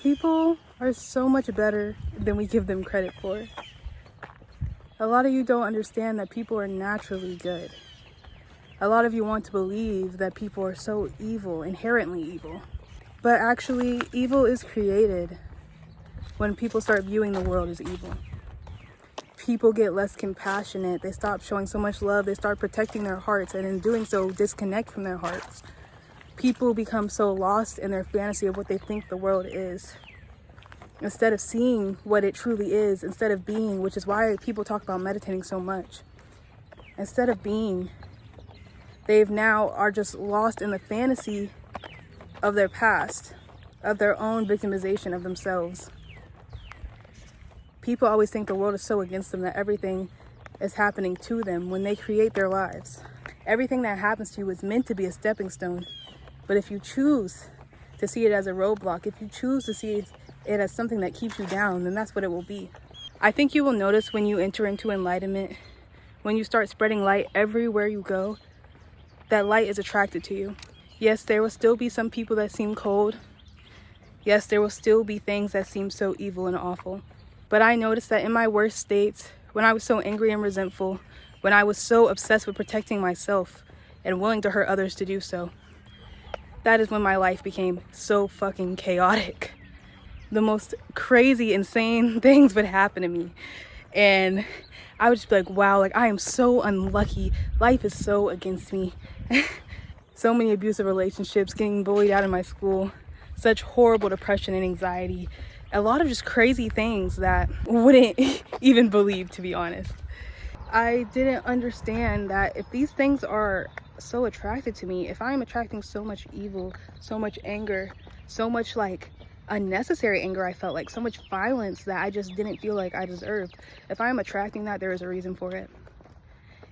People are so much better than we give them credit for. A lot of you don't understand that people are naturally good. A lot of you want to believe that people are so evil, inherently evil. But actually, evil is created when people start viewing the world as evil. People get less compassionate. They stop showing so much love. They start protecting their hearts, and in doing so, disconnect from their hearts. People become so lost in their fantasy of what they think the world is, instead of seeing what it truly is, instead of being, which is why people talk about meditating so much. Instead of being, they've now are just lost in the fantasy of their past, of their own victimization of themselves. People always think the world is so against them that everything is happening to them when they create their lives. Everything that happens to you is meant to be a stepping stone. But if you choose to see it as a roadblock, if you choose to see it as something that keeps you down, then that's what it will be. I think you will notice when you enter into enlightenment, when you start spreading light everywhere you go, that light is attracted to you. Yes, there will still be some people that seem cold. Yes, there will still be things that seem so evil and awful. But I noticed that in my worst states, when I was so angry and resentful, when I was so obsessed with protecting myself and willing to hurt others to do so, that is when my life became so fucking chaotic. The most crazy, insane things would happen to me. And I would just be like, wow, like I am so unlucky. Life is so against me. So many abusive relationships, getting bullied out of my school, such horrible depression and anxiety. A lot of just crazy things that wouldn't even believe, to be honest. I didn't understand that if these things are so attracted to me, if I'm attracting so much evil, so much anger, so much like unnecessary anger, I felt like so much violence that I just didn't feel like I deserved. If I'm attracting that, there is a reason for it.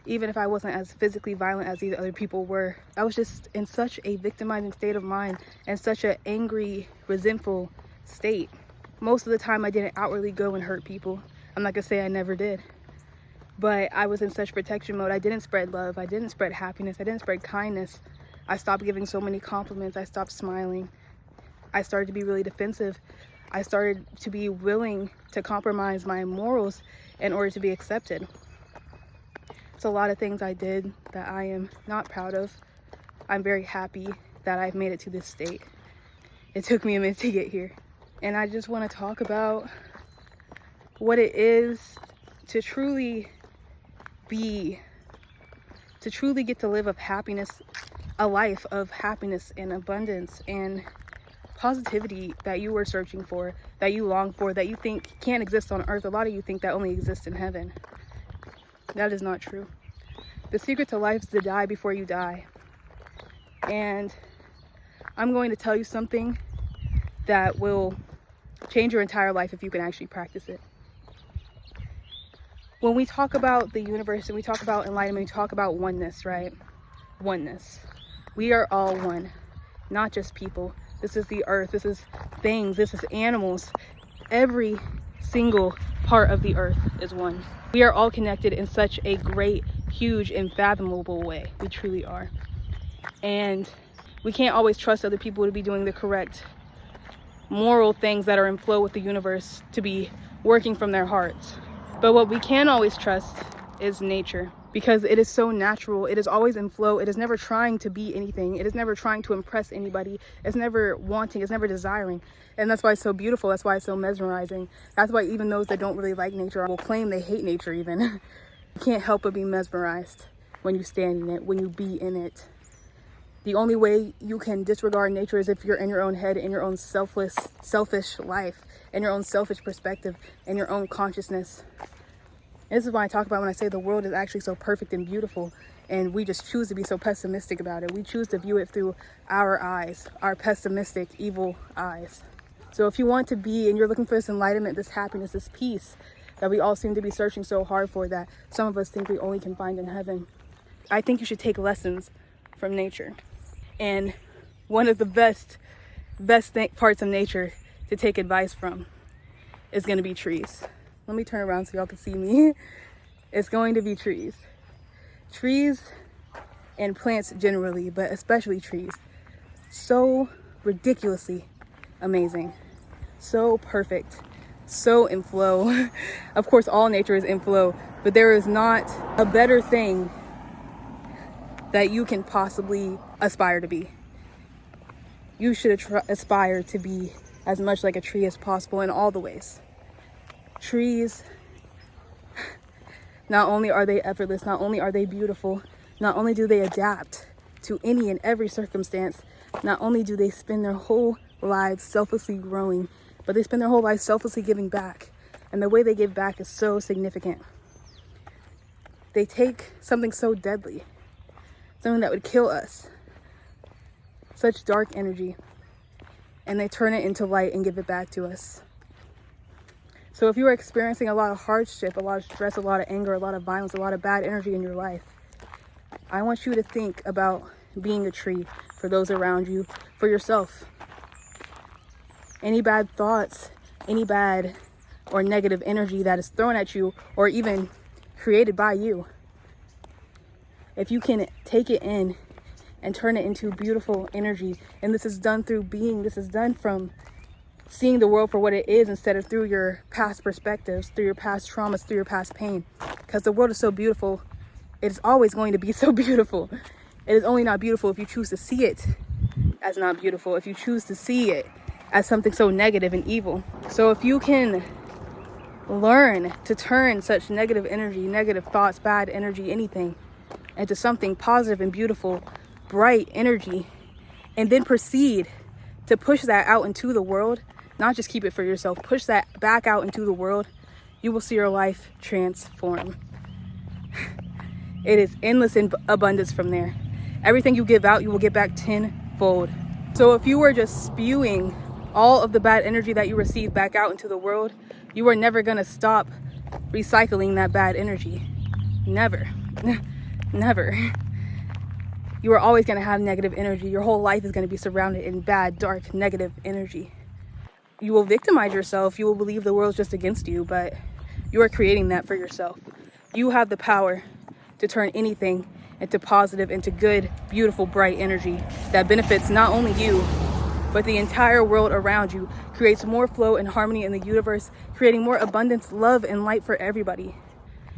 Even if I wasn't as physically violent as these other people were, I was just in such a victimizing state of mind and such an angry, resentful state. Most of the time I didn't outwardly go and hurt people. I'm not gonna say I never did. But I was in such protection mode. I didn't spread love. I didn't spread happiness. I didn't spread kindness. I stopped giving so many compliments. I stopped smiling. I started to be really defensive. I started to be willing to compromise my morals in order to be accepted. It's a lot of things I did that I am not proud of. I'm very happy that I've made it to this state. It took me a minute to get here. And I just want to talk about what it is to truly get to live of happiness, a life of happiness and abundance and positivity that you were searching for, that you long for, that you think can't exist on earth. A lot of you think that only exists in heaven. That is not true. The secret to life is to die before you die. And I'm going to tell you something that will change your entire life if you can actually practice it. When we talk about the universe and we talk about enlightenment, we talk about oneness, right? Oneness. We are all one, not just people. This is the earth, this is things, this is animals. Every single part of the earth is one. We are all connected in such a great, huge, unfathomable way. We truly are. And we can't always trust other people to be doing the correct moral things that are in flow with the universe, to be working from their hearts. But what we can always trust is nature, because it is so natural. It is always in flow. It is never trying to be anything. It is never trying to impress anybody. It's never wanting. It's never desiring. And that's why it's so beautiful. That's why it's so mesmerizing. That's why even those that don't really like nature will claim they hate nature even. You can't help but be mesmerized when you stand in it, when you be in it. The only way you can disregard nature is if you're in your own head, in your own selfish life, in your own selfish perspective, in your own consciousness. And this is why I talk about when I say the world is actually so perfect and beautiful, and we just choose to be so pessimistic about it. We choose to view it through our eyes, our pessimistic, evil eyes. So if you want to be, and you're looking for this enlightenment, this happiness, this peace that we all seem to be searching so hard for, that some of us think we only can find in heaven, I think you should take lessons from nature. And one of the best parts of nature to take advice from is going to be trees. Let me turn around so y'all can see me. It's going to be trees. Trees and plants generally, but especially trees. So ridiculously amazing. so perfect, so in flow. Of course, all nature is in flow, but there is not a better thing that you can possibly aspire to be. You should aspire to be as much like a tree as possible in all the ways. Trees, not only are they effortless, not only are they beautiful, not only do they adapt to any and every circumstance, not only do they spend their whole lives selflessly growing, but they spend their whole life selflessly giving back. And the way they give back is so significant. They take something so deadly, something that would kill us, such dark energy, and they turn it into light and give it back to us. So if you are experiencing a lot of hardship, a lot of stress, a lot of anger, a lot of violence, a lot of bad energy in your life, I want you to think about being a tree for those around you, for yourself. Any bad thoughts, any bad or negative energy that is thrown at you or even created by you, if you can take it in and turn it into beautiful energy, and this is done through being, this is done from seeing the world for what it is instead of through your past perspectives, through your past traumas, through your past pain. Because the world is so beautiful, it's always going to be so beautiful. It is only not beautiful if you choose to see it as not beautiful, if you choose to see it as something so negative and evil. So if you can learn to turn such negative energy, negative thoughts, bad energy, anything, into something positive and beautiful, bright energy, and then proceed to push that out into the world, not just keep it for yourself, push that back out into the world, you will see your life transform. It is endless in abundance from there. Everything you give out, you will get back tenfold. So if you were just spewing all of the bad energy that you receive back out into the world, you are never gonna stop recycling that bad energy. Never, never. You are always gonna have negative energy. Your whole life is gonna be surrounded in bad, dark, negative energy. You will victimize yourself. You will believe the world's just against you, but you are creating that for yourself. You have the power to turn anything into positive, into good, beautiful, bright energy that benefits not only you, but the entire world around you, creates more flow and harmony in the universe, creating more abundance, love, and light for everybody.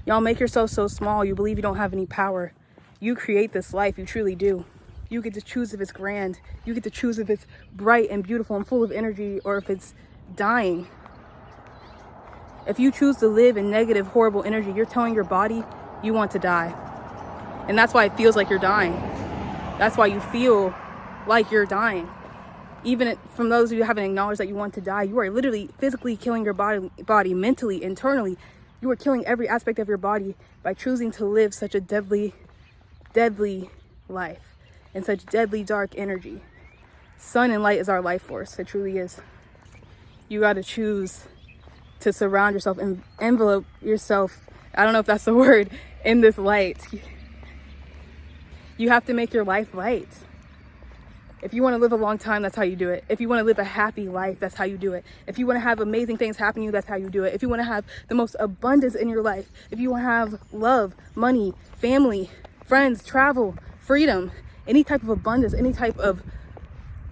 Y'all make yourself so small, you believe you don't have any power. You create this life, you truly do. You get to choose if it's grand. You get to choose if it's bright and beautiful and full of energy, or if it's dying. If you choose to live in negative, horrible energy, you're telling your body you want to die. And that's why it feels like you're dying. That's why you feel like you're dying. Even from those of you who haven't acknowledged that you want to die, you are literally physically killing your body mentally, internally. You are killing every aspect of your body by choosing to live such a deadly life and such deadly dark energy. Sun and light is our life force. It truly is. You got to choose to surround yourself and envelope yourself, I don't know if that's the word, in this light. You have to make your life light. If you want to live a long time, that's how you do it. If you want to live a happy life, that's how you do it. If you want to have amazing things happen to you, that's how you do it. If you want to have the most abundance in your life, if you want to have love, money, family, friends, travel, freedom, any type of abundance, any type of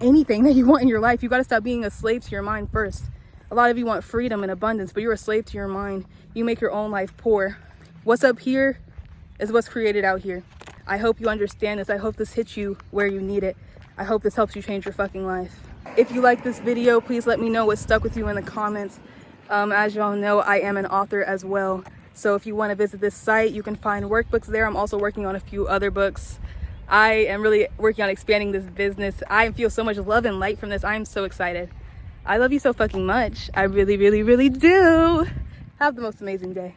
anything that you want in your life, you got to stop being a slave to your mind first. A lot of you want freedom and abundance, but you're a slave to your mind. You make your own life poor. What's up here is what's created out here. I hope you understand this. I hope this hits you where you need it. I hope this helps you change your fucking life. If you like this video, please let me know what stuck with you in the comments. As y'all know, I am an author as well. So if you want to visit this site, you can find workbooks there. I'm also working on a few other books. I am really working on expanding this business. I feel so much love and light from this. I am so excited. I love you so fucking much. I really, really, really do. Have the most amazing day.